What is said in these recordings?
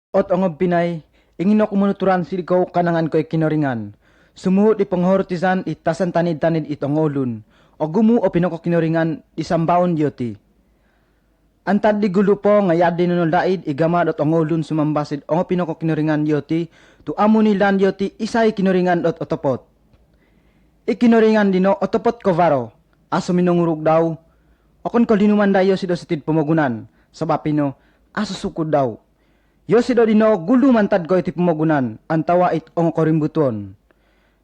Ot ang Pinay, ingin ako manuturan silikaw kanangan ko ikinoringan. Sumuhot ipanghortizan itasan tanid-tanid itong olun. O gumu o pinako kinoringan isambaon yoti. Antad di gulo po nga yadi nunuldaid igama dot ang olun sumambasid o pinako kinoringan yoti. Tu amo nilan yoti isay kinoringan dot otopot. Ikinoringan dino otopot ko varo. Aso minungurug daw. Okon ko linuman dayo sido sitid pamagunan. Sabapino, aso sukod daw. Yo sido dino gulu mantad ko iti pumagunan, antawa it ong korimbuton.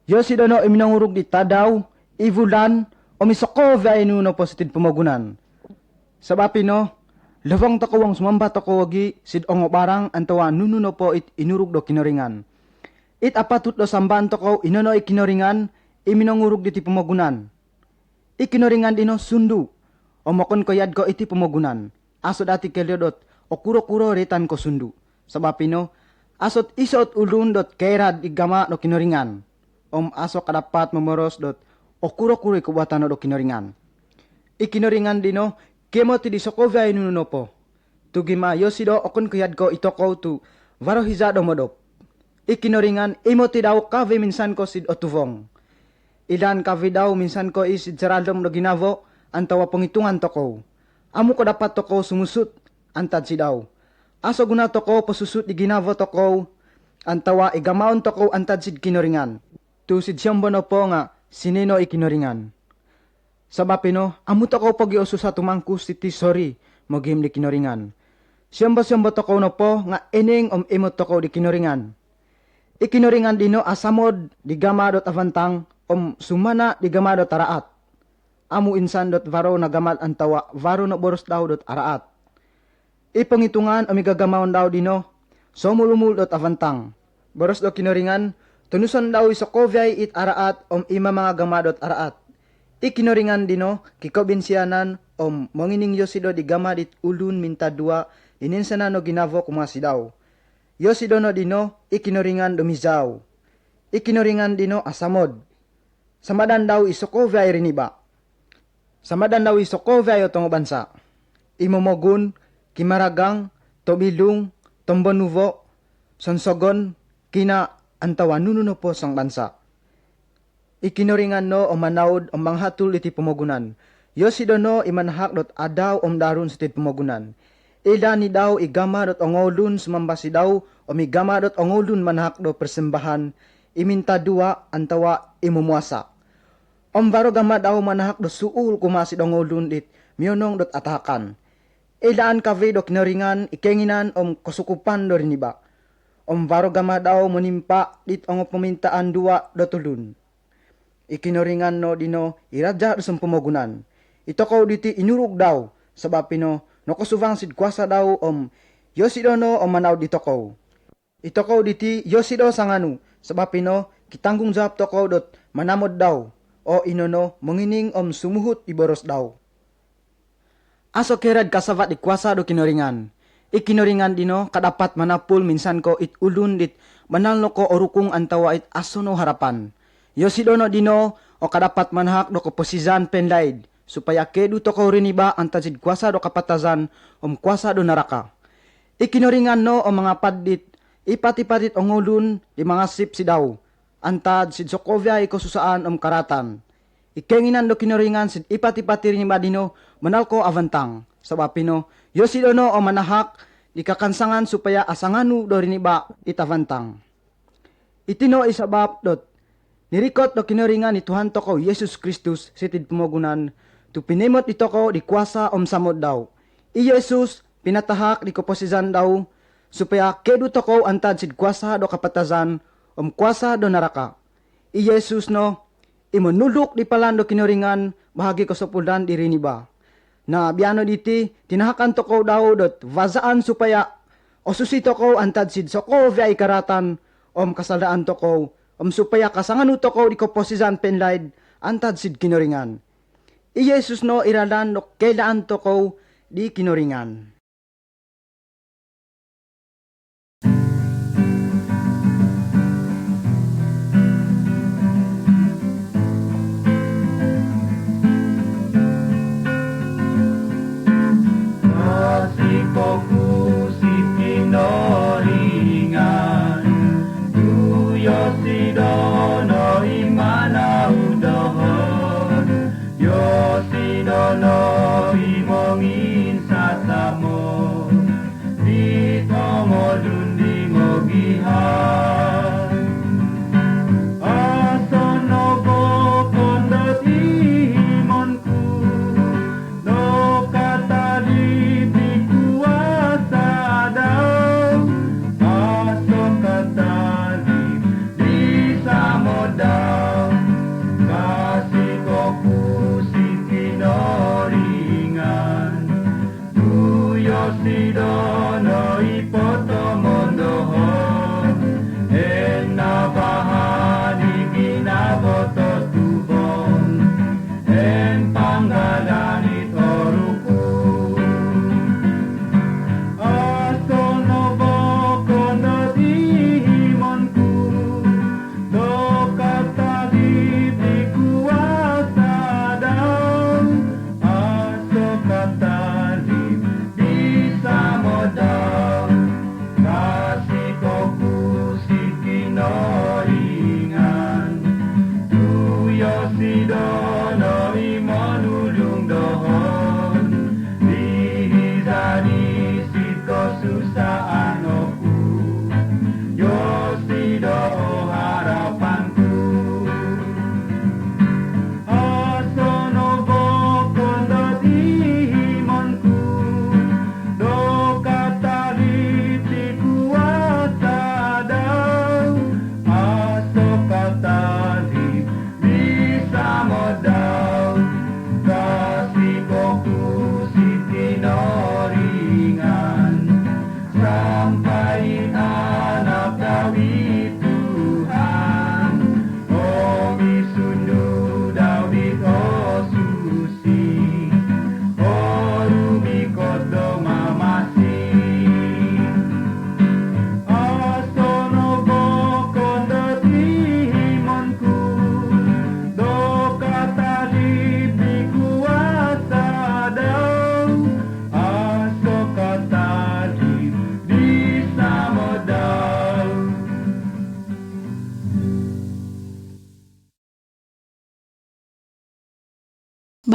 Yo sido no iminangurug di tadaw, ivulan, o misokova inuno positid pumagunan. Sabapi no, lawang tako ang sumamba tako wagi, sid ong barang antawa nununo po it inurug do kinoringan. It apatut do samban tako inono ikinoringan, iminangurug di ti pumagunan. Ikinoringan dino sundu, o makon ko yad ko iti pumagunan. Aso dati kelyodot, o kuro-kuro retan ko sundu. Sabapino, asot isot ulun dot kairad igama do kinoringan. Aso kadapat memoros dot o kuro-kuro ikubatan do kinoringan. Ikinoringan dino, kemo ti di sokovya inuno po. Tugima yosido okon kuyad ko itoko tu varohizado modop. Ikinoringan imo ti daw kave minsan ko sid otuvong. Ilan kave daw minsan ko isid saraldom do ginavo antawa pengitungan toko. Amo ko dapat toko sumusut antad si daw. Aso guna toko pasusut di ginavo toko, antawa igamaon toko antad sid kinoringan. Tu sid siyambono po nga sinino ikinoringan. Sabapino, amo toko pag iuso sa tumangkus iti sorry, mogim di kinoringan. Siyambo toko no po nga ining imot toko di kinoringan. Ikinoringan dino asamod di gamadot avantang sumana di gamadot araat. Amo insan dot varo na gamat antawa varo na boros daw dot araat. Ipangitungan amigagamaon daw dino, so mulumul dot avantang. Boros do kinoringan, tunuson daw iso kovyay it araat ima mga gamadot araat. Ikinoringan dino, kikobinsianan mangining yosido di gamadit ulun minta dua, ininsana no ginavo kumasi daw. Yosido no dino, ikinoringan dumizaw. Ikinoringan dino asamod. Samadan daw iso kovyay riniba. Samadan daw iso kovyay otong bansa. Imomogun, Kimaragang, Tobilung, Tombonuvo, Sonsogon, kina antawa nununo po sang bansa. Ikinoringan no manawd manghatul iti pumagunan. Yosido no imanhak dot adaw darun sa tit pumagunan. Ila ni daw igama dot ongolun sumambasi daw migama dot ongolun manhak do persembahan iminta dua antawa imumuasa. Varo gama daw manhak do suul kumasi ongolun dit mionong dot atakan. Ilaan kave do kinoringan ikenginan kasukupan do riniba. Varo gama daw monimpa dit pamintaan dua do tulun. Ikinoringan no dino iradya do sum pumagunan. Ito ko diti inurug daw sabapino no kasuvang sid kwasa daw yosido no manaw dito ko. Ito ko diti yosido sanganu sabapino kitanggung jawab to ko dot manamod daw o inono mangining sumuhut iboros daw. Aso kerad kasavat di kwasa do kinoringan. Ikinoringan dino kadapat manapul minsan ko it ulun dit manalno ko orukong antawa it aso no harapan. Yosido no dino o kadapat manhak do posizan penlaid supaya kedu to ko riniba antad kwasa do kapatazan kwasa do naraka. Ikinoringan no mga paddit ipati-patit ongulun di mga sip si daw antad sid Sokovia iko susaan karatan. Ikenginan do kinoringan sid ipati-pati riniba dino manalko avantang. Sabapino yosido no manahak di kakansangan supaya asanganu do riniba itavantang. Itino isabab dot nirikot do kinoringan ni Tuhan toko Yesus Kristus sitid pumagunan tu pinemot ito ko di kwasa samod daw. I Yesus pinatahak di koposizan daw supaya kedu toko antad sid kwasa do kapatazan kwasa do naraka. I Yesus no imonulok di palan do kinoringan bahagi ko sa pulan di riniba. Na biano diti tinahakan toko daw dot vazaan supaya osusito ko antad sid soko via ikaratan kasalaan toko supaya kasanganu toko di koposizan penlaid antad sid kinoringan. I Jesus no iralan no kailaan toko di kinoringan. Nasi koku si pinori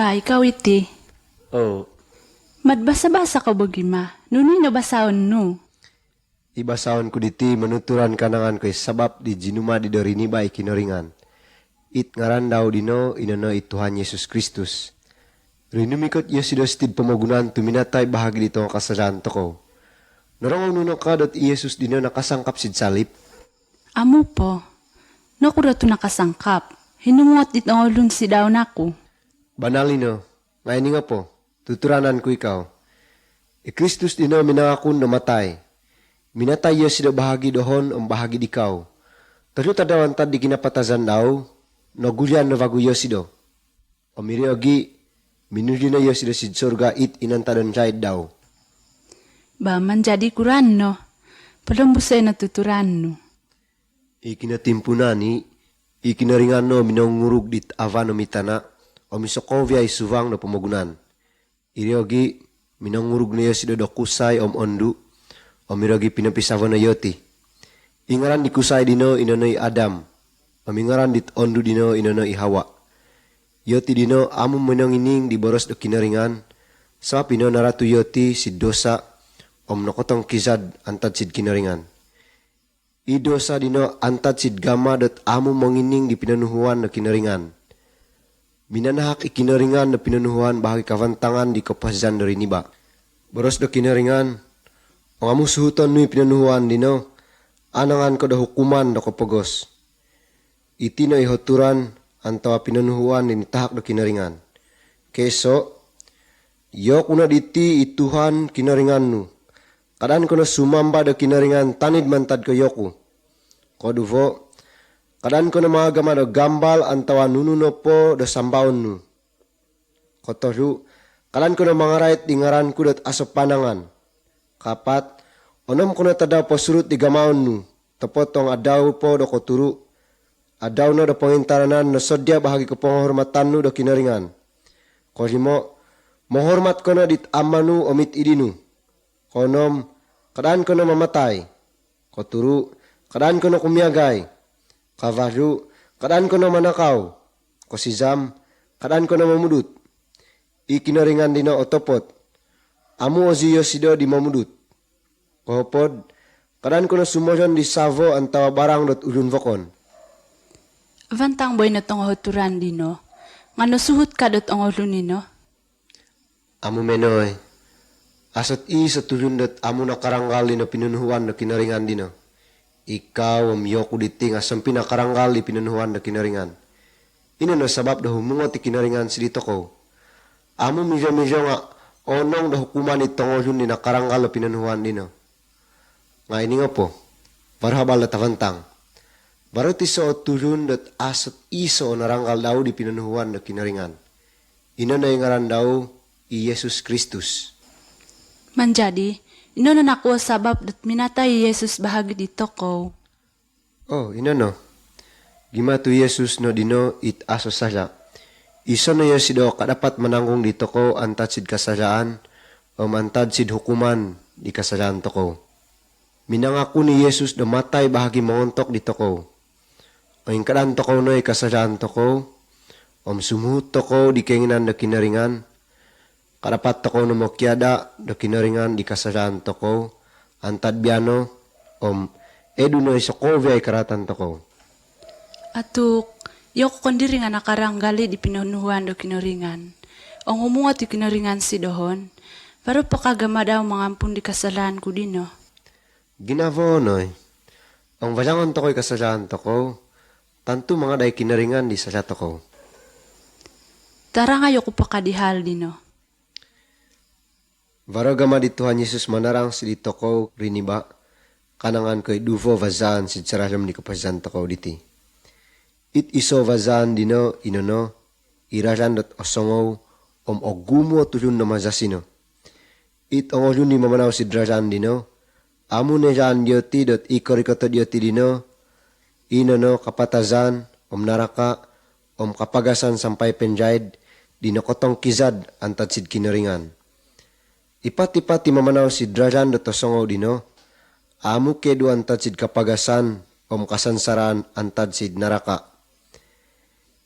Ba, ikaw iti. Oh, Madbasa-basa ka bagima. Nuni nabasahon no. ibasahon ko diti manuturan kanangan ko sabab di jinuma di dorini ba ikinoringan. It ngaran daw dino inano ituhan Yesus Kristus. Rinumikot iyo si dostid pamagunan tuminatay bahagi dito ang kasalanan to ko. Narang nuno ka dot Yesus dino nakasangkap sid salip. Amo po. Nakura to nakasangkap. Hinumuot dit ang ulun si daw nako. Banalino, ngayon nga po, tuturanan ko ikaw. Kristus dino minangakon namatay. Minatay iyo sida bahagi dohon ang bahagi dikaw. Tayo tadawan tad di kinapatazan daw, nagulyan na vaguyo sido. O miriogi, minuli na iyo sida sid surga it inantadan siya daw. Ba, man jadi kuran no. Palambusay na tuturan no. Ikinatimpo na ni, ikinaringan no minangurug dit avano mitana, o misokovya isuvang na pamagunan. Iriogi, minangurug na iyo sida dokusay ondu, o miriogi pinapisavo na yoti. Ingaran di kusay dino inonoy Adam, pamingaran dit ondu dino inonoy Hawa. Yoti dino amom menangining di boros do kinaringan, sa pino naratu yoti si dosa om nakotong kizad antad sid kinaringan. I dosa dino antad sid gama dot amom mangining di pinanuhuan na kinaringan. Minanahak ikinaringan na pinanuhuan bahagi kavantangan di kapasdan do riniba. Boros do kinaringan, ang amo suhuton nui pinanuhuan dino, anangan ko da hukuman da kopogos. Iti na ihoturan antawa pinanuhuan ni tahak da kinaringan. Keso, yok una diti ituhan kinaringan nu. Kadaan ko na sumamba da kinaringan tanid mantad ko yoku. Koduvo, kadaan ko na mga gama da gambal antawa nununo po da sambaon nu. Kotoru, kadaan ko na mga right di ngaran ko dat aso panangan. Kapat, onom ko na tadaw po surut di gamaon nu. Tapotong adaw po do koturu. Adaw na do pangintaranan na sodya bahagi ko penghormatan nu do kinaringan. Korimo, mohormat ko na dit amanu omit idinu. Konom, kadaan ko na mamatay. Koturu, kadaan ko na kumiyagay. Kavaru, kadaan ko na manakaw. Kosizam, kadaan ko na mamudut. Ikinaringan din na otopot. Amu oziyo sido di mamudut. Kohopod, kadaan ko na sumodon di savo antawa barang dot ulun vokon. Vantang boy na tong huturan dino. Ngano suhut ka dot ang ulun nino? Amu menoy. Asat sa tulun dot amu na karanggali na pinunuhuan na kinaringan dino. Ikaw am yoku diti nga sampi na karanggali pinunuhuan na kinaringan. Ino na sabab da humungot ti kinaringan si dito ko. Amu medyo nga onong da hukuman itong ulun ni na karanggal na pinunuhuan dino. Nga ini nga po, parhabal na tavantang. Baruti so tulun dat asat iso naranggal daw di pinunuhuan na kinaringan. Ino na ingaran daw i Yesus Kristus. Man jadi, ino na nakuha sabab dat minatay Yesus bahagi dito ko. Oh, ino no. Gimatu Yesus no dino it aso sala. Iso na sido kadapat mananggung dito ko antad sid kasalaan o mantad sid hukuman di kasalaan to ko. Minangako ni Yesus na matay bahagi montok dito ko. O yung kadaan to ko no kasalaan to ko. Sumuhut to ko di kainginan na kinaringan. Karapat to ko no mokyada na kinaringan di kasalaan to ko. Antad biano edu no isokovya ikaratan to ko. Atuk, yok kondiri nga nakaranggali di pinunuhan do kinaringan. Ang humungat di kinaringan si dohon. Pero pakagama daw mangampun di kasalahan ko dino. Ginavo noy. Ang valangon to ko'y kasalahan to ko. Tanto mga day kinaringan di sala to ko. Tara nga yok pakadihal dino. Varagama dituhan Yesus manarang si dito ko riniba. Kanangan ko'y duvo vazan si saralam ni kapazan to ko diti. It iso vazan dino inono. Iraran dot osongaw ogumo tulun na mazasino. It ongolun ni mamanaw si draran dino. Amu ne jan yoti dot ikorikoto yoti dino. Inono kapatazan naraka kapagasan sampai penjaid dinokotong kizad antad sid kinaringan. Ipat-ipati mamanaw si draran dot osongaw dino. Amu kedu antad sid kapagasan kasansaran antad sid naraka.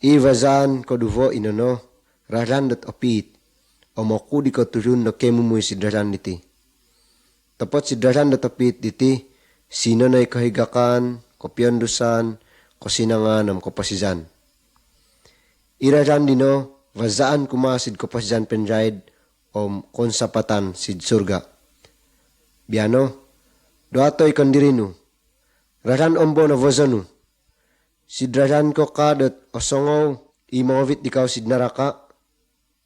Ivazan koduvo inono raran dat opit, omoku di koturun no kemumuy si daran diti. Tapot si daran dat opit diti, sino na ikahigakan, kopyondusan, kosinangan am kopasizan. Iraran dino, vazaan kumasid kopasizan penjaid, konsapatan sid surga. Biano, doato ikan dirinu, raran ombo na vozonu, sidraran ko kadat osongaw, imawit dikaw sid naraka,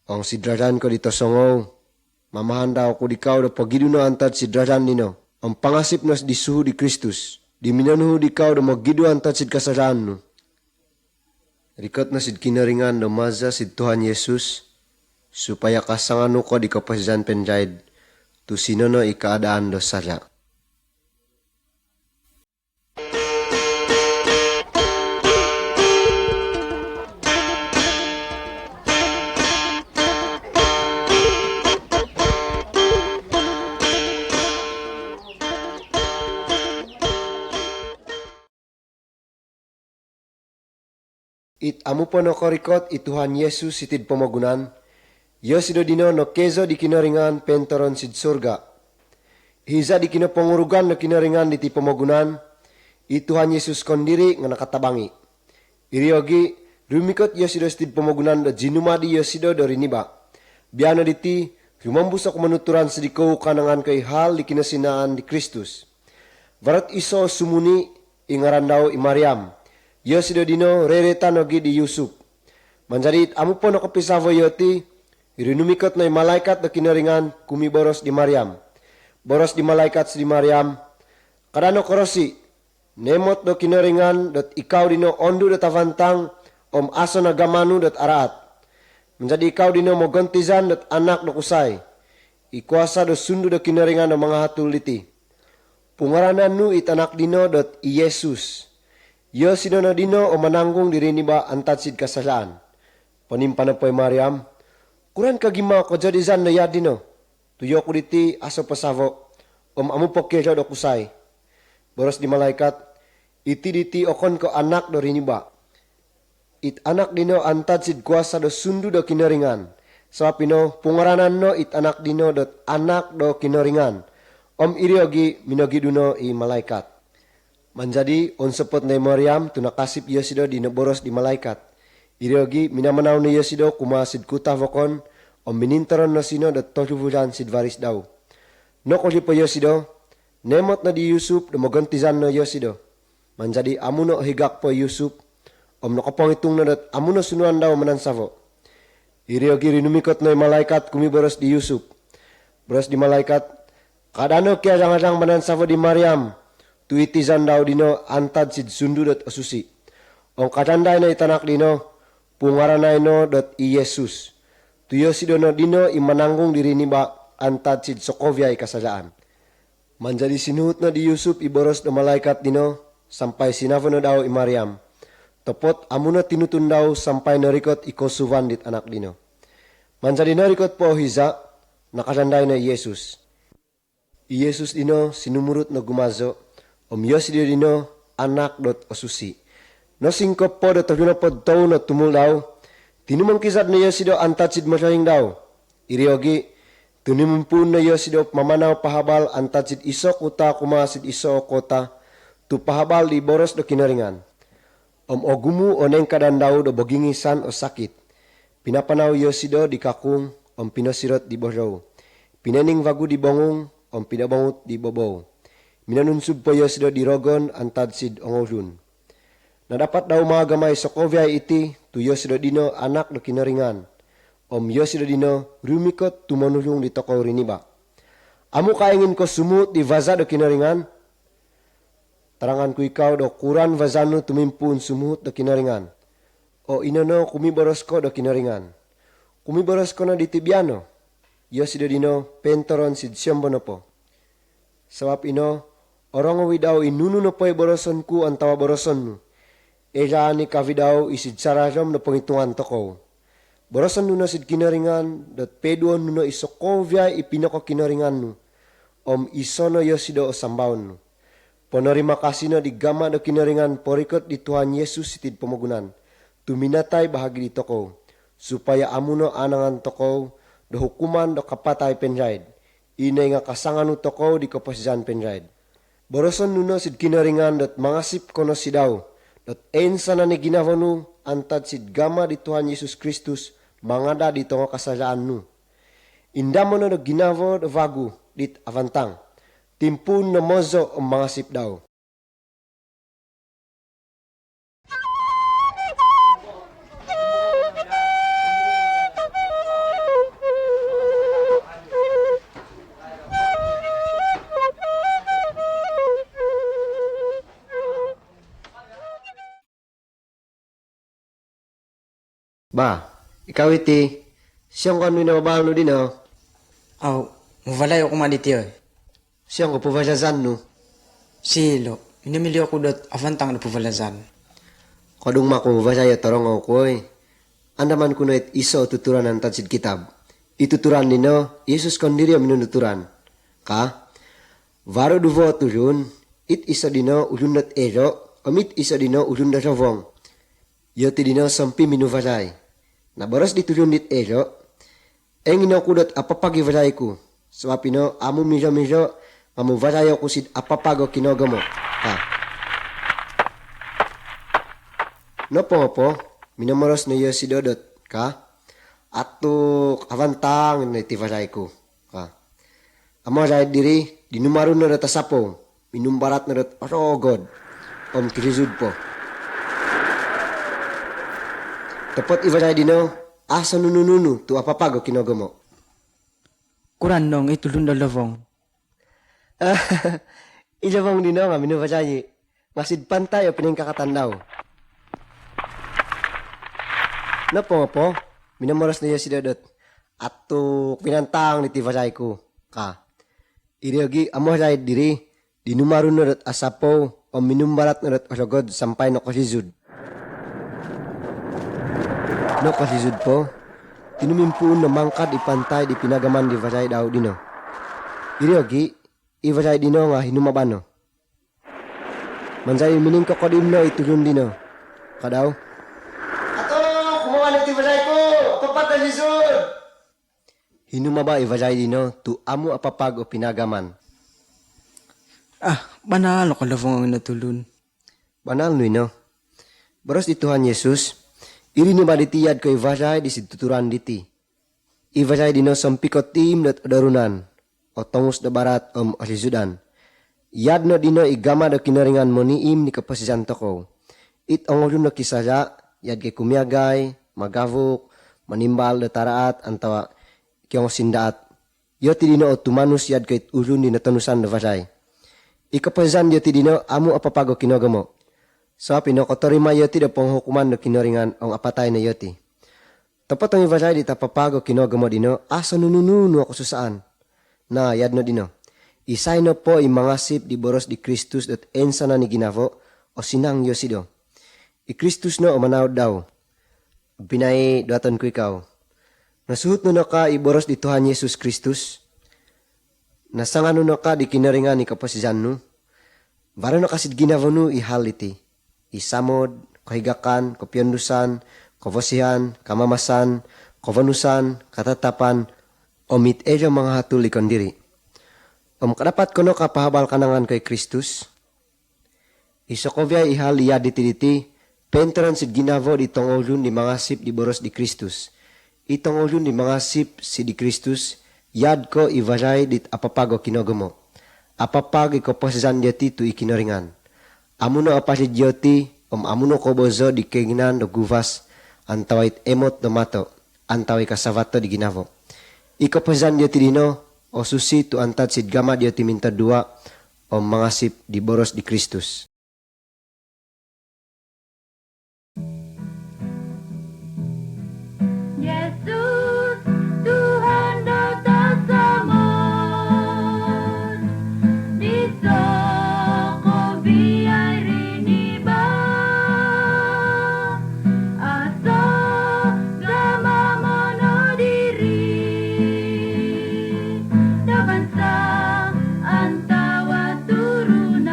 ang sidraran ko dito songaw, mamahan daw ko dikaw da pagidu na antad sidraran nino, ang pangasip nas disuhu di Kristus, di minanuhu dikaw da magidu antad sid kasaraan no. Rikot na sid kinaringan da maza sid Tuhan Yesus, supaya kasangano ko di kapasizan penjaid, tu sinono ikaadaan do sarya. It amu po no korikot ituhan Yesus itid pamagunan, yo sido dino no kezo di kinaringan pentoron sid surga. Hiza di kinapangurugan no kinaringan di ti pamagunan, ituhan Yesus kondiri nga nakatabangi. Iriogi, rumikot yo sido stid pamagunan do jinumadi yo sido do riniba. Biano diti, rumambus ako manuturan sidikaw kanangan kay hal di kinasinaan di Kristus. Varat iso sumuni ingaran daw i Mariam. Yo sido dino reretan ogi di Yusuf. Manjadi amu po no kapisavo yoti, irinumikot na malaikat na kinaringan kumiboros di Mariam. Boros di malaikat si Mariam, kadano korosi, nemot do kinaringan dot ikaw dino ondu dot avantang aso na gamanu dot araat. Manjadi ikaw dino mogontizan dot anak do kusay. Ikuasa do sundu do kinaringan do mga hatul diti. Pungaranan nu itanak dino dot i Yesus. Yo sinono dino mananggung diri ni ba antad sid kasalaan. Panimpan poy Mariam, kuran kagima ko jadizan na yadino. Tuyo ko diti aso pasavo, amu pokero do kusay. Boros di malaikat, iti diti okon ko anak do riniba. It anak dino antad sid kuasa do sundu do kinaringan. Sa pino, pungaranan no it anak dino dot anak do kinaringan. Iriogi minogi duno i malaikat. Manjadi on sepot na Mariam tunakasip Yosido di naboros di malaikat. Iriogi minamanaw ni Yosido kumasid kuta vokon minintaron no sino dat tojuvuran sid varis daw. No koli po Yosido, nemot na di Yusuf dumagontizan no Yosido. Manjadi amuno higak po Yusuf, nakapong itung na dat amuno sunuan daw manansavo. Iriogi rinumikot no malaikat kumiboros di Yusuf. Boros di malaikat, kadano kaya jangadang manansavo di Mariam, tuitizan daw dino antad sid sundu dot osusi. Katanday na itanak dino, pungaranay no dot i Yesus. Tuyo si dono dino imananggung diri ni ba antad sid Sokovia kasalaan. Manjadi sinuhut na di Yusuf iboros na malaikat dino, sampai sinavo na daw i Mariam. Topot amuna tinutun daw sampai narikot ikosuvan dit anak dino. Manjadi narikot po hiza, nakatanday na Yesus. I Yesus dino sinumurut na gumazo, Yos dino anak dot osusi. No singkop po dot pod tau na tumul daw. Tinumang kisat na Yosido antad sid masyahing daw. Iriogi, tunimumpun na Yosido mamanaw pahabal antad sid iso kuta kumasid iso kota. Tu pahabal di boros do kinaringan. Ogumu oneng kadan daw do bogingisan o sakit. Pinapanaw Yosido di kakung pinosirot di boraw. Pinening vagu di bongong pinabangut di bobow. Minanunsub po Yosido di rogon antad sid ongolun. Nadapat daw mga gamay Sokovia iti tu Yosido dino anak do kinaringan. Yosido dino rumikot tumanulung di toko riniba. Amu kaingin ko sumut di vaza do kinaringan? Tarangan ko ikaw do kuran vazano tumimpun sumut do kinaringan. Inono kumiboros ko do kinaringan. Kumiboros ko na di tibiano. Yosido dino pentoron sid siyambono po. Sabab ino, orang widaw inunu no po'y boroson ku ang tawa boroson mo. Eja ni kavidaw isid sararam na pangitungan toko. Boroson nuno sid kinaringan, dat peduon nuno isokovya ipinako kinaringan no. Isono Yosido o sambaon no. Ponori makasino di gama do kinaringan porikot di Tuhan Yesus itid pamagunan. Tuminatay bahagi di toko. supaya amuno anangan tokow do hukuman do kapatay penjaid. Inay nga kasangan tokow di kaposisan penjaid. Boroson nuno sid kinaringan dot mangasip kono sidaw, dot ensa na ni ginavonu antad sid gama di Tuhan Yesus Kristus mangada di tongo kasalaan nu. Indamo na do ginavo do vagu dit avantang, timpun na mozo o mangasip daw. Ba, ikaw iti, siyang kanu na mabahal no din oh. Aw, muvalay ako maditi oy. Siyang ko puvasyasan no. Silo, minamili ako dot avantang na puvalazan. Kadung mako vasaya torong ako eh. Andaman kuno it iso tuturan ang tansid kitab. Ituturan nino, Yesus kondiri ang minunuturan. Ka, varo duvo turun, it isa dino ulundat ero, amit isa dino ulundat rovong. Yoti dino sampi minuvasay. Nabaras ditulun dit ero, eng inokudot apapagi vasay ko. Swapino, amu miso-miso, mamuvasay ako sid apapago kinogamo. Ka. Nopo, minamoros na iyo si Dodot, ka? Atuk avantang na itivasay ko, ka? Amo say diri, dinumaro na dot asapo, minumbarat na dot arogod, kirisud po. Tapot ivasay dino, asa nunununu, tu apapago kinogamo. Kuran nong itulun na lavong. Ilabang dino nga, minuvasay, masid pantay o piningkakatandaw. Napo, minamoras na iya si Dodot. Atuk pinantang ni tivasay ko, ka? Iriogi amo say diri, dinumaro na dot asapo o minumbarat na dot arogod sampay no kasizud. No kasizud po, tinumimpuun na mangkad ipantay di pinagaman di vasay daw dino. Iriogi, ivasay dino nga hinumabano. Mansay mining kakodim no itulun dino. Kadaw? Ato, kumuha ti vasay ko, papat na lisod! Hinumaba ivasay dino, tu amo apapag o pinagaman. Ah, banalo ko lavong ang natulun. Banal no. Baros di Tuhan Yesus, iri ni baditiyad ko ivasay di situturan diti. Ivasay dino sampikot tim dat darunan, o tongus da barat asisudan. Yad no dino igama da kinaringan mo niim ni kapasisan ko. It angolun na kisaya, yad kay kumiyagay, magavok, manimbal da taraat, antawa kiyong sindaat. Yoti dino o tumanus yad kay ulun di natanusan da vasay. Ikapasisan yoti dino amo apapago kinogamo. So pinokotorima yoti da panghukuman na kinaringan ang apatay na yoti. Tapat ang ivasay di tapapago kinogamo dino, asa nunununu ako susaan. Na yad no dino. Isay no po imangasip di boros di Kristus at ensa na ni ginavo o sinang yosido. I Kristus no o manawd daw. Binay duaton ko ikaw. Nasuhot no ka iboros di Tuhan Yesus Kristus. Nasangan no ka di kinaringan ni kapasisan no. Varo no kasid ginavo no ihaliti. Isamod, kahigakan, kopyondusan, kovosihan, kamamasan, kovanusan, katatapan, omit ejo mga hatuli kondiri. Kadapat ko no kapahabal kanangan kay Kristus. Isokovya ihal iya diti penteran si ginavo di tongolun di mangasip di boros di Kristus. Itongolun di mangasip si di Kristus, yad ko ivasay dit apapago kinogamo. Apapag ikoposisan jati tu ikinoringan. Amuno apasi joti, amuno ko bozo di keginan do guvas, antawait emot do mato, antawai kasavato di ginavo. Ikoposisan jati dino, o susi tu antat sid gama dia timinta dua o mangasip di boros di Kristus. Yesus, Tuhan datang samad, di soko biay riniba, asa gama mono diri, daban sa antawa turunan.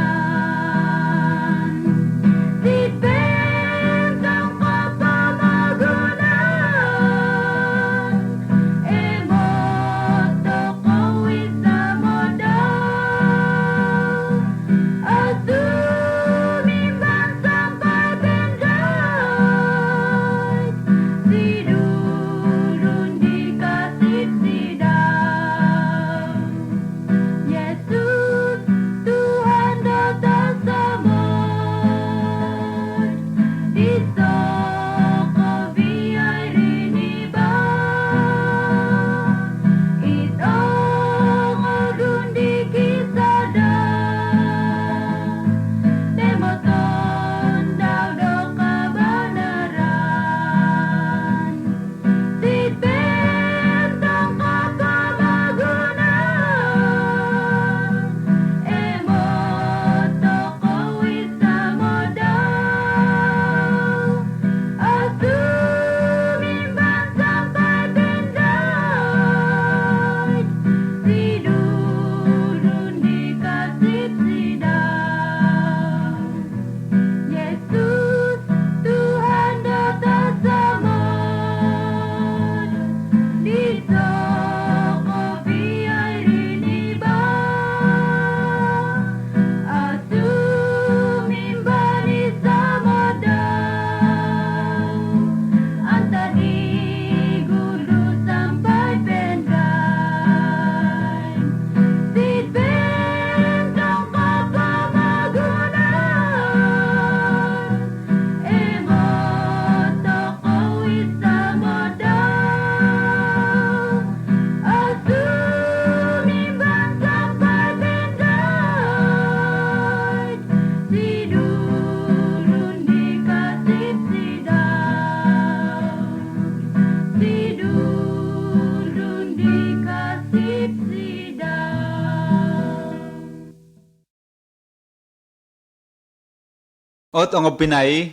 Ot ang pinay,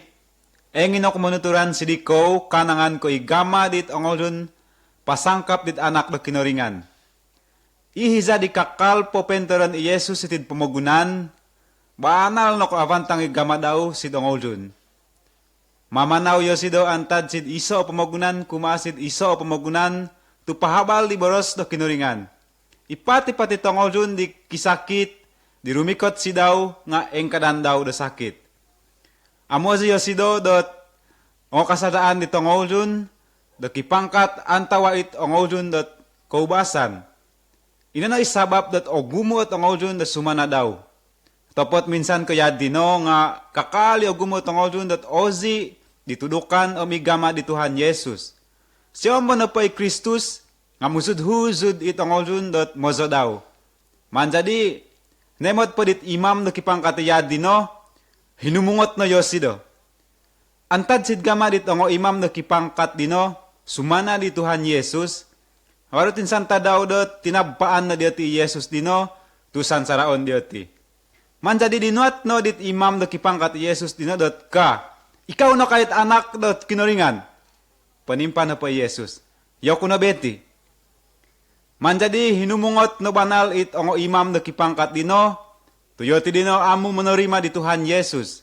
engin ako manuturan si Diko, kanangan ko igama dit ang olun, pasangkap dit anak do kinoringan. Ihiza di kakal po pentoran i Jesus itid pumugunan, baanal no ko avantang igama daw si ang olun. Mamanaw yo si do antad sid iso o pumugunan, kumasid iso o pumugunan, tupahabal di boros do kinoringan. Ipati-pati tong olun di kisakit, di rumikot si daw nga engkadan daw do sakit. Amo si Yosido dot o kasadaan di tong olun, do kipangkat antawait ang olun dot kaubasan. Ina na isabab dot o gumuot ang olun dot sumana daw. Topot minsan kaya dino nga kakali o gumuot ang olun dot ozi ditudukan o migama di Tuhan Yesus. Siya mo na pa'y Kristus nga musud-husud itong olun dot mozo daw. Manjadi, nemot po dit imam do kipangkatiyad dino, hinumungot no Yosido. Antad sid gama dit ang imam no kipangkat dino, sumana di Tuhan Yesus. Warutin santa daw dot tinabpaan na dioti Yesus dino, tusan saraon dioti. Man jadi dinuat no dit imam no kipangkat Yesus dino dot ka. Ikaw no kahit anak dot kinoringan. Panimpa na po Yesus. Yoko no beti. Man jadi hinumungot no banal it ang imam no kipangkat dino, tuyoti dino amu menerima di Tuhan Yesus.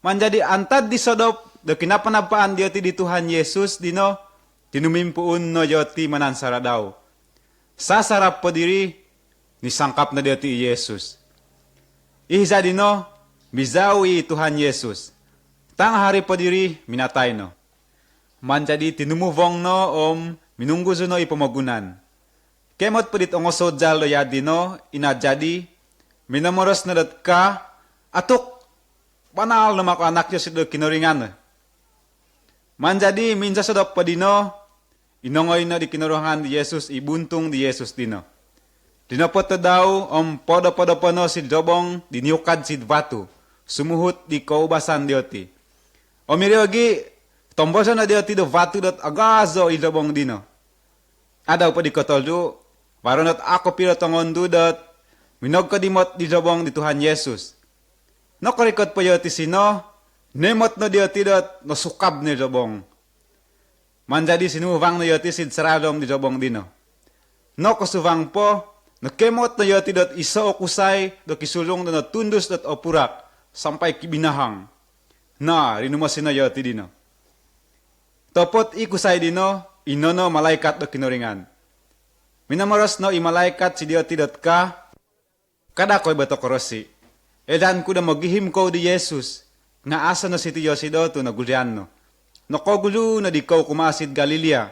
Manjadi antad di sodop do kinapanapaan dioti di Tuhan Yesus dino tinumimpuun no yoti manansara daw. Sasarap po diri nisangkap na dioti Yesus. Ihisa dino mizawi Tuhan Yesus. Tang hari po diri minatay no. Manjadi tinumuvong no minungguzo no ipamogunan. Kemot po dit ongosodjal do yadino inadjadi minamoros na dat ka, atok, panal na mako anak Diyos ito kinoringan. Manjadi, minsa sa dap pa dino, inongoy na di kinoruhangan di Jesus, ibuntung di Jesus dino. Dinapot na daw, podo-podo pa no si Jobong, diniukad si Dvatu, sumuhut di kaubasan dioti. O miriogi, tombosan na dioti do Vatu dot agazo i Jobong dino. Adaw pa di kotoldu, waronot ako pirotongon dudot, minog ka dimot di Jobong di Tuhan Yesus. No korikot po yoti sino, nemot no dioti dot no sukab ni Jobong. Manjadi sinuvang no yoti sid saradom di Jobong dino. No kusuvang po, no kemot no yoti dot iso o kusay, do kisulong no tundus dot opurak, sampai kibinahang. Na, rinumasin no yoti dino. Topot ikusay dino, inono malaikat do kinoringan. Minamoros no imalaikat si dioti dot ka, kada ko'y bato korosi. Edan ko na maghihim ko di Jesus, nga asa na si Tiyo si Doto na gulyan no. Nakogulu na di ko kumasid Galilea.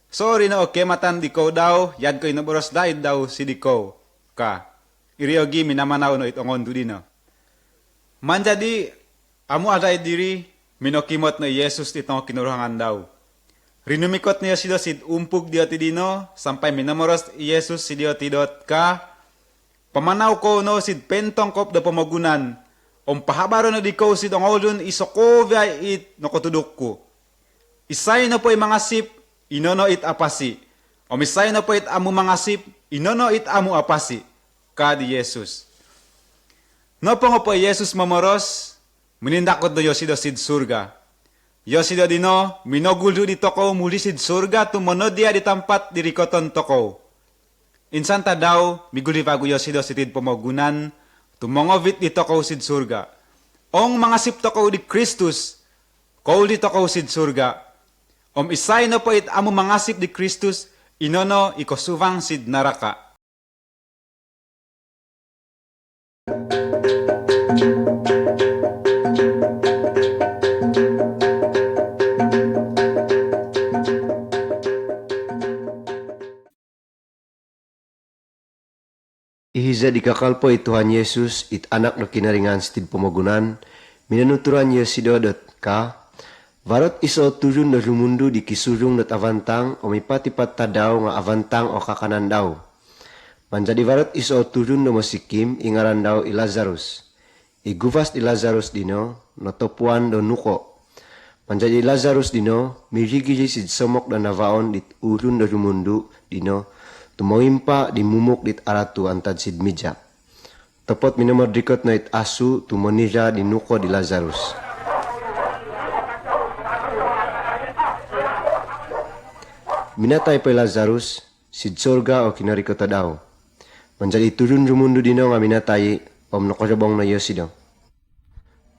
Sorry na o kematan di ko daw, yad ko'y naboros daid daw si di ko. Ka, iriogi minamanaw no itongon do di no. Manjadi, amu aday diri, minokimot na Jesus itong kinuruhangan daw. Rinumikot niya si sid umpug dioti dino, sampay minamoros Jesus si dioti dot ka, pamanaw ko no sid pentong kop da pamagunan, pahabaro no di ko sid ang olun isokovya it no kotudok ko. Isay no po mga sip, inono it apasi. Isay no po it amu mga sip, inono it amu apasi. Ka di Jesus. No po nga po Jesus mamoros, minindakot do Yosido sid surga. Yosido dino, minoguldo di toko muli sid surga, tumonod dia di tampat di rikoton toko. Insan ta daw, migulivago Yosido sitid pamagunan, tumongovit di toko sid surga. Ong mga sip toko di Kristus, kou di toko sid surga. Isay no po it amo mga sip di Kristus, inono ikosuvang sid naraka. Ihiza di kakalpo it Tuhan Yesus, it anak no kinaringan stid pamagunan, minanuturan Yosido dot ka, varot iso turun na rumundu di kisurung dot avantang, o may patipat tadaw nga avantang o kakanan daw. Manjadi varot iso turun no masikim, ingaran daw i Lazarus. Iguvas di Lazarus dino, no topuan do nuko. Manjadi Lazarus dino, mirigi sid somok na navaon dit urun na rumundu dino, tumawimpa di mumuk dit aratu antad sid meja. Tepot minamardikot na it asu tumonija di nuko di Lazarus. Minatay pa Lazarus, sid sorga o kinarikota daw. Manjadi turun rumundo dino nga minatay om nakosabong na yosido.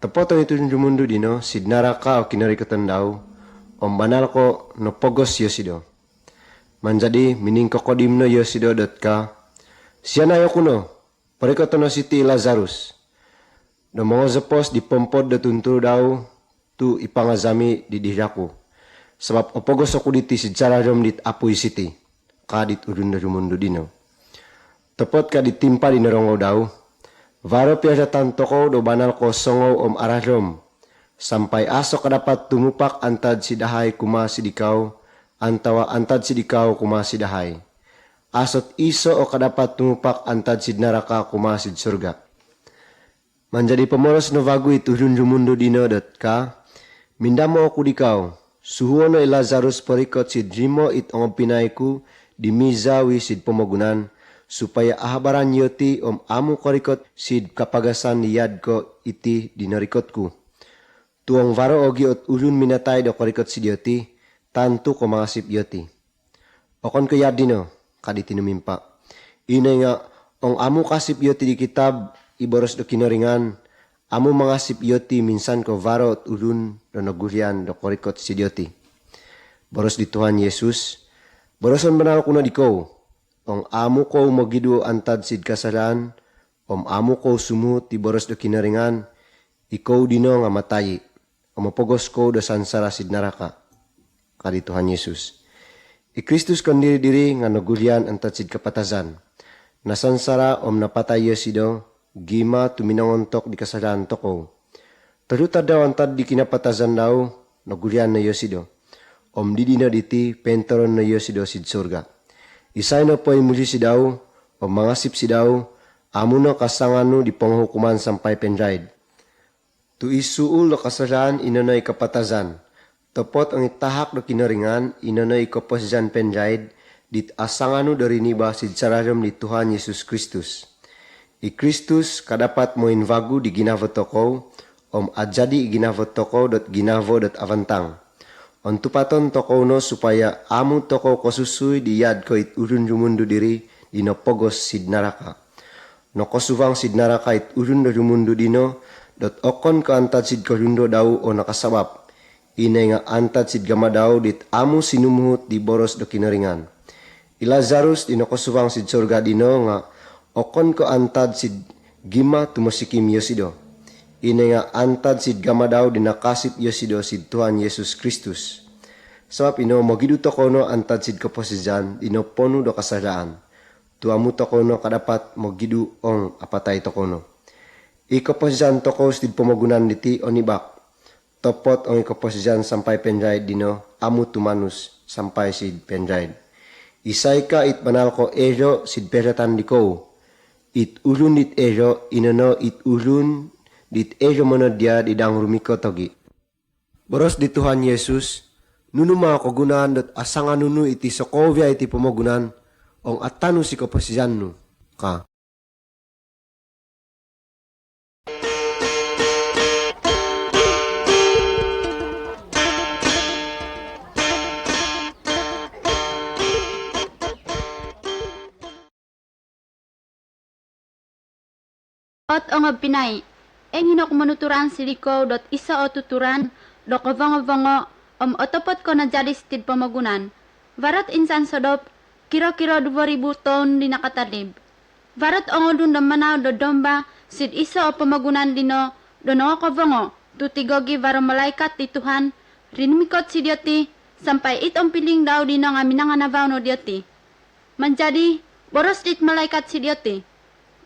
Tepot ang iturun rumundo dino, sid naraka o kinarikotan daw, om banal ko no pogos yosido. Manjadi miningko kodim no yosido ka, siya na yo kuno, parikotan no siti Lazarus. No mga zapos di pompod da tuntur daw, tu ipangazami di diraku. Sebab opogos ako diti si Jararom dit apoy siti, kadit urun na rumundo dino. Tepot ka ditimpa di narongaw daw, varo piasa tanto ko do banal ko songaw om ararom, sampai aso ka dapat tumupak antad si dahay kuma si dikaw, antawa antad si dikaw kuma si dahay. Asot iso o kadapat tumupak antad si naraka kuma si surga. Manjadi pemoros no vagu itu urun rumundo dino ka, mindamo ako dikaw, suhuo no Lazarus porikot sid rimo it ong pinayku di mizawi sid pomogunan, supaya ahabaran yoti om amu korikot sid kapagasan niyad ko iti dinarikotku. Tuong varo ogi ot ulun minatay do korikot sid yoti, tantu ko mangasip yoti. Okon ko yad dino, kaditi numimpa. Inay nga, ong amu kasip yoti di kitab, iboros do kinaringan, amu mangasip yoti minsan ko varo ot ulun do nagurian do korikot sid yoti. Boros di Tuhan Yesus, boroson banal ko na di ko, ong amu ko magidu antad sid kasalan, om amu ko sumut ti boros do kinaringan, ikaw dino nga matayi, o mapogos ko do sansara sid naraka. Kadi Tuhan Yesus. Kristus kon diri-diri nga nagulyan antad sid kapatazan. Nasansara om napatay sido, gima tuminangontok di kasalan toko. Taruta daw antad di kinapatazan daw, nagulyan na yosido. Om didi na diti, pentoron na yosido sid surga. Isay na po muli si daw, o mangasip si daw, amo na kasangano di panghukuman sampay penjaid. Tu isuul na kasalan inanay kapatazan. Tepot ang itahak do kinaringan, inanay kapos jan penjaid, dit asangano dari niba sid sararam ni Tuhan Yesus Kristus. I Kristus kadapat mo invagu di ginavo toko, om adjadi ginavo toko dot ginavo dot avantang. On tupaton toko no supaya amu toko kosusuy di yad ko it urun rumundo diri di no pogos sid naraka. No kosuvang sid naraka it urun rumundo dino, dot okon ka antad sid karundo daw o nakasabab. Inay nga antad sid gama daw dit amu sinumuhut di boros do kinaringan. I Lazarus di nakosuvang sid surga dino nga okon ko antad sid gima tumasikim yosido. Inay nga antad sid gama daw di nakasip yosido sid Tuhan Yesus Kristus. Sabab ino magidu to kono antad sid kaposijan dino pono do kasaraan. Tuamu to kono kadapat magidu ong apatay to kono. I kaposijan to ko sid pamagunan diti onibak. Topot ang ikaposjan sampai penjaid dino, amu tumanus sampai sid penjaid. Isay ka it banal ko ejo sid peratan di ko. It ulun dit ejo, inano it ulun dit ejo monodya di dang rumiko togi. Boros di Tuhan Yesus, nunu mga kogunan dot asangan nunu iti sokovya iti pomogunan, ong atanu si kaposjan nu, ka. Ot ang pinay, hinok manuturan siliko dot isa o tuturan, do kavango-vango, otopot ko na jadi stid pamagunan. Varat insan sodop, kiro-kiro 2,000 ton di nakatalib. Varat ongodun do manaw do domba, sid isa o pamagunan dino, do no kavango, tutigogi varo malaikat di Tuhan, rinmikot si dioti, sampai itong piling daw dino nga minanganavaw no dioti. Manjadi, boros dit malaikat si dioti.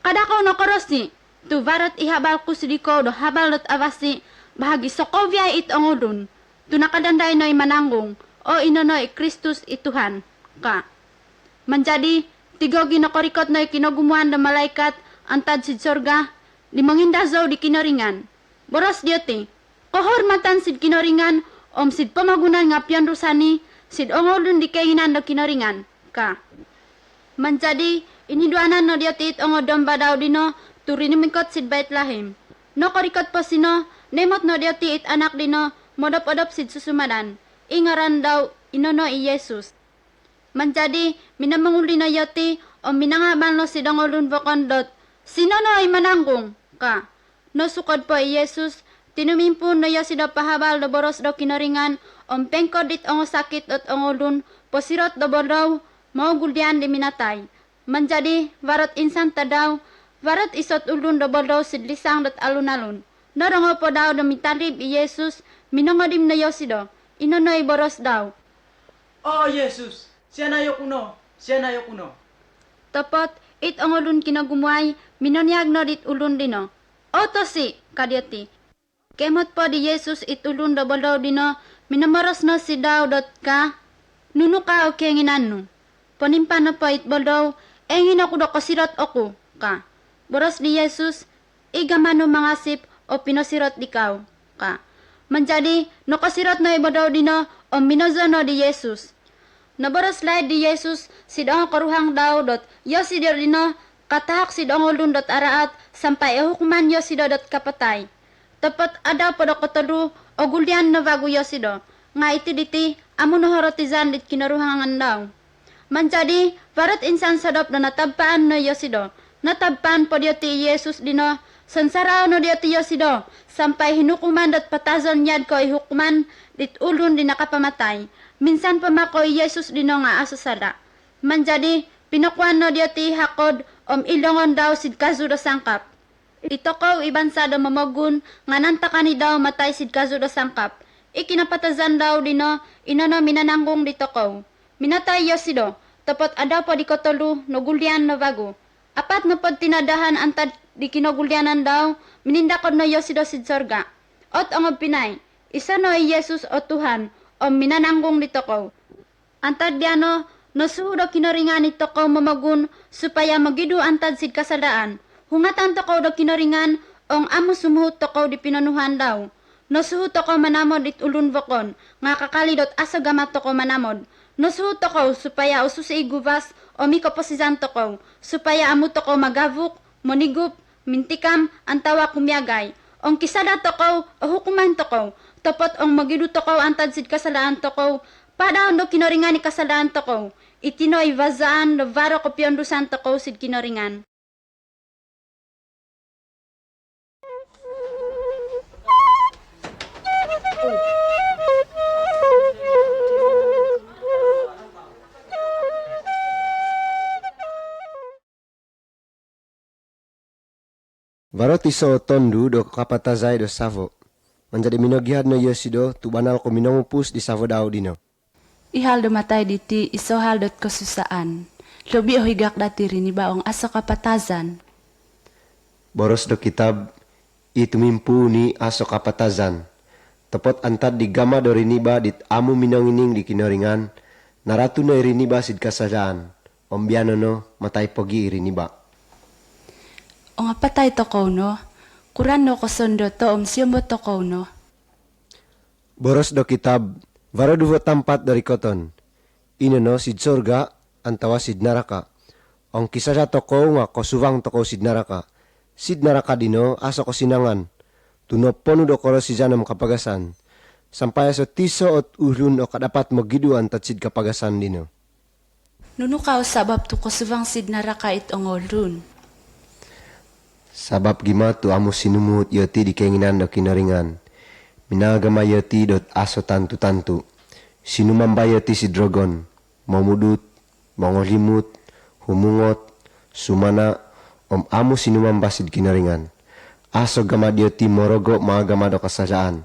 Kadakaw no korosi, tu varat ihabal ko sidiko do habal dot avasi bahagi sokovya it ongodun. Tu nakadanday noy mananggong o inonoy Kristus ituhan ka. Manjadi tigogi na korikot noy kinogumuan da malaikat antad sid sorga di mangindazaw di kinaringan. Boros dioti, kohormatan sid kinaringan om sid pamagunan nga pian rusani sid ongodun di kainan do kinaringan ka. Manjadi iniduanan no dioti it ongodom badaw dino turinimikot sid Bethlehem. No karikot pa sino, nemot no dioti it anak dino, modop-odop sid susumadan. Ingaran daw, inono i Jesus. Manjadi, minamanguli na yoti, o minangaban no si dangolun bokondot. Sino no ay mananggung? Ka. No sukod po i Jesus, tinumimpun no yo si do pahabal do boros do kinoringan, om pengkod dit ongo sakit at ongolun, posirot do bodaw, mau guldian di minatay. Manjadi, varot insan tadaw, varot isot ulun do bodaw sidlisang dat alun-alun. Narongo po daw do mitalib i Jesus, minongodim na yo si do, inonoy boros daw. Oh, Jesus! Siya na kuno! Siya na kuno! Tapot, it ang ulun kinagumway, minonyag no dit ulun dino. Oto si, kadyati. Kemot po di Jesus it ulun do bodaw dino, minamaros no si daw dot ka, nuno ka o kenginan no. Panimpa na po it bodaw, engin ako do kasirot ako, ka. Boros di Jesus, igaman no mga sip o pinosirot dikaw, ka. Manjadi, no kasirot no ibodaw dino, o minozo no di Jesus. Naboros lahat di Jesus, sidong karuhang daw dot, yo si dino, katahak sidong ulun dot araat, sampay hukuman yo si dot kapatay. Tapat adaw po do kotodu, o gulyan na bago yo si do, nga iti diti, amo no horotizan dit kinaruhangan daw. Manjadi, varot insan sadop na natabpaan no yo si do, natabpaan po diyo ti Jesus dino, sansaraw no diyo ti yo si do, sampay hinukuman dot patazon yad ko ihukuman, dit ulun di nakapamatay. Minsan pa mako Jesus dino nga asasada. Manjadi, pinukuan no diyo ti hakod, ilongon daw sid kaso do sangkap. Ito ko ibansa do mamogun, nga nantakani daw matay sid kaso do sangkap. Ikinapatazan daw dino, inono minananggung dito ko. Minatay yo sido, tapot adaw po di ko tolu, no gulyan no bago. Apat no pod tinadahan antad di kinogulyanan daw, minindakod no yo sido sid sorga. Ot ang Pinay, isa no ay Jesus o Tuhan, o minananggung dito ko. Antad diano, no suhudo kinoringan ito ko mamagun, supaya magidu antad sid kasadaan. Hungatan to ko do kinoringan, ong amo sumuhut to ko di pinanuhan daw. No suhut to ko manamod it ulun bokon, nga kakalidot asa gamat to ko manamod. No suhut to ko, supaya ususi igubas, o mikoposizan to ko, supaya amo to ko magavuk, monigup, mintikam, antawa kumyagay. Ong kisada to ko, o hukuman to ko, tapot ong magidu to ko antad sid kasalaan to ko, padaw do kinoringan ni kasalaan to ko, itinoy vazaan do varo ko piondusan to ko sid kinoringan. Varot iso tondu do kapatazay do savo. Manjadi minogihad no yosido tu banal ko minongupus di savo daw dino. Ihal do matay diti, iso hal dot kasusaan. Lobi o higak dati rin ibaong aso kapatazan. Boros do kitab, itumimpu ni aso kapatazan. Tepot antad di gama do riniba dit amu minongining di kinoringan, naratu no riniba sid kasadaan. Ombiano no matay pogi riniba. O nga patay to ko no, kuran no kosondo to siyombo to ko no. Boros do kitab, varo duvo tampat dari koton. Ino no sid sorga, antawa sid naraka. Ong kisasa toko nga kosuvang toko sid naraka. Sid naraka dino aso ko sinangan. Tuno ponu do koro si janam kapagasan. Sampaya so tiso ot ulun o kadapat magidu antat sid kapagasan dino. Nuno ka o sabab to kosuvang sid naraka itong olun. Sabab gima tu amu sinumut yoti di keinginan do kinaringan. Minagama yoti dot aso tantu-tantu. Sinumamba yoti si drogon. Mamudut, mangolimut, humungot, sumana, amu sinumamba sid kinaringan. Aso gama yoti morogo mga gama do kasajaan.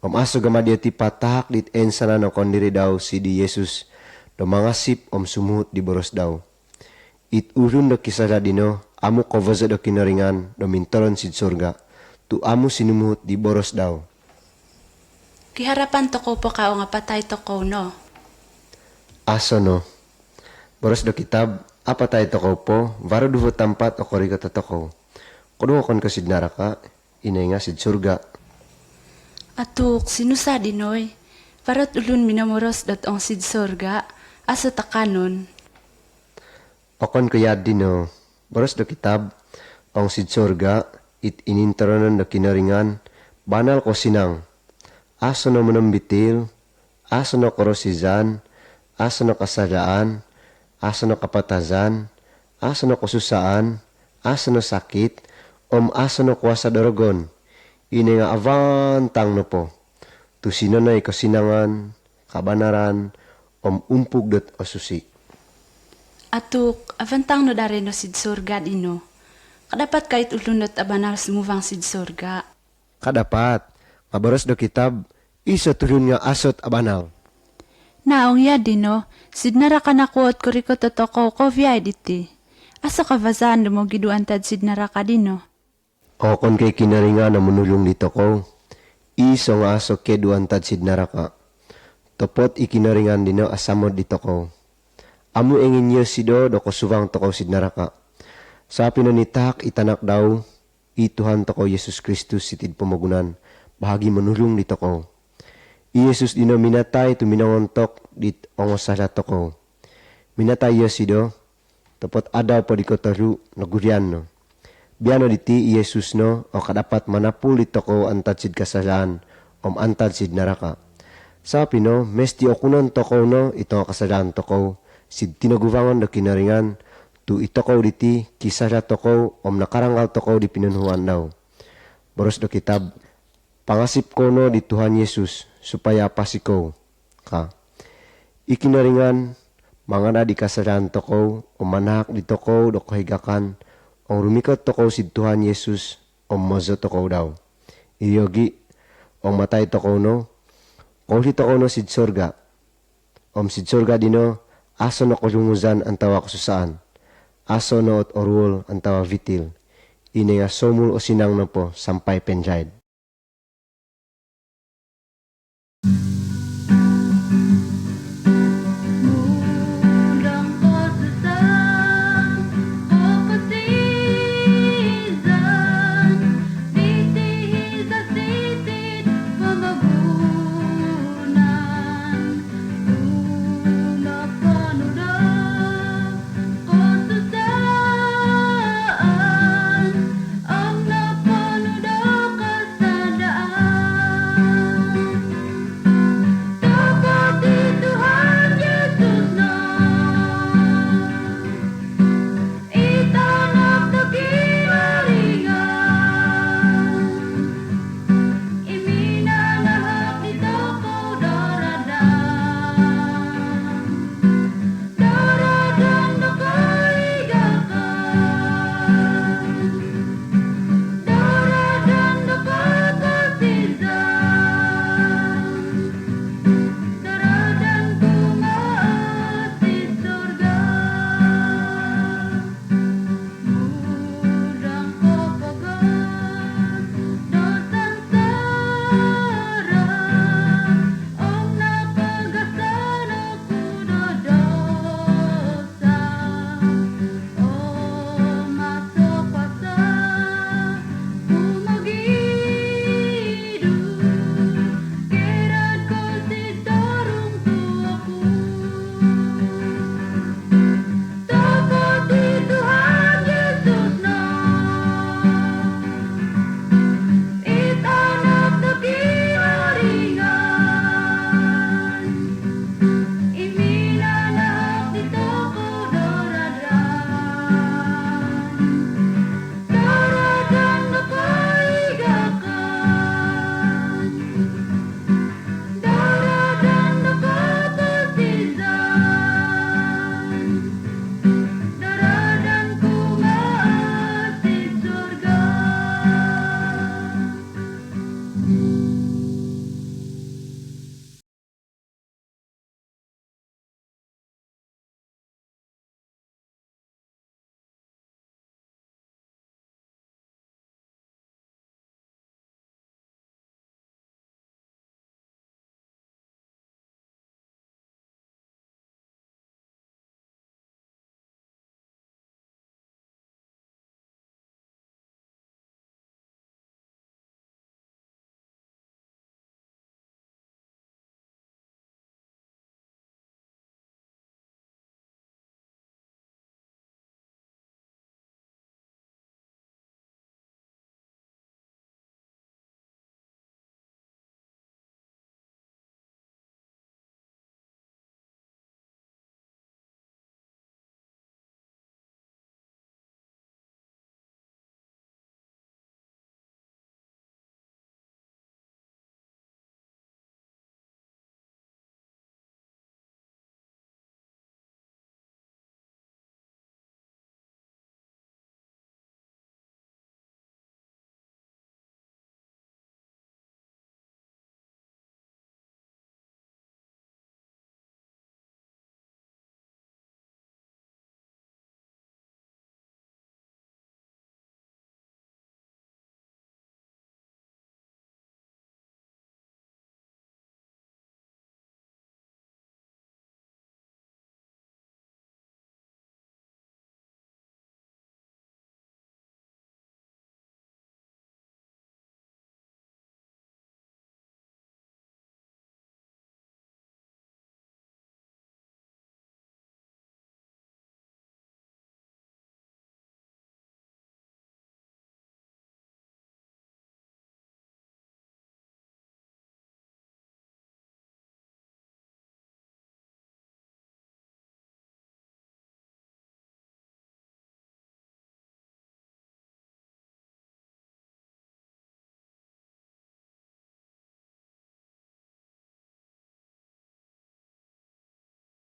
Aso gama yoti patahak dit ensana no kondiri daw si di Yesus. Do mangasip sumuhut di boros daw. It urun do kisada dino, amu kovaza do kinaringan do mintoron sid surga. Tu amu sinumut di boros daw. Kiharapan to ko po ka o nga patay to ko no. Aso no. Boros do kitab, apatay to ko po, varo duvo tampat o koriko to ko. Kuno kon ka sid naraka, inay nga sid surga. Atuk, sinusa dinoy. Parot ulun minamoros dat ong sid sorga, aso takanon. Okon ko yad dino, boros do kitab, ang sidsorga it inintaronan da kinaringan, banal ko sinang. Aso na manambitil, aso na korosizan, aso na kasagaan, aso na kapatazan, aso na kususaan, aso na sakit, aso na kuwasa daragon. Ini nga avantang no po. Tu sinanay kasinangan, kabanaran, umpug dat osusi. Atuk, avantang no dare no sid surga dino. Kadapat kahit ulunot abanal sumuvang sid surga. Kadapat, kabaros do kitab, isa turun nga asot abanal. Naong ya dino, sid naraka nakuot kuriko totoko ko viyay diti. Asa ka vazaan mo giduan tad sid naraka dino. O kon kay kinaringa na manulong dito ko, iso nga aso keduan tad sid naraka. Topot ikinaringan dino asamod dito ko. Amu engin niyo sido do ko suvang to ko sid naraka. Sa pinanitak itanak daw, ituhan to ko Yesus Kristus sitid pamagunan, bahagi manulong dito ko. Yesus dino minatay tuminangontok dit ongosala to ko. Minatay yo sido, topot adaw po di ko taru nagurian no. Biano diti Yesus no, o kadapat manapul dito ko antad sid kasalaan, antad sid naraka. Sapi no, mesti okunon to ko no, ito kasalaan to ko, sid tinaguvangan na kinaringan, tu ito ko diti, kisara to ko, nakarangal to ko di pinunhuan daw. Boros do kitab, pangasip ko no di Tuhan Yesus, supaya pasiko ka. Ikinaringan, mga na di kasalaan to ko, manahak dito ko, do kahigakan, rumikot to ko si Tuhan Yesus, mazo to ko daw. Iyogi, matay to ko no, kung dito ko no sid sorga, sid sorga dino, aso na kulunguzan ang tawa kususaan, aso na ot orul ang tawa vitil, ini nga somul o sinang na po, sampay penjaid.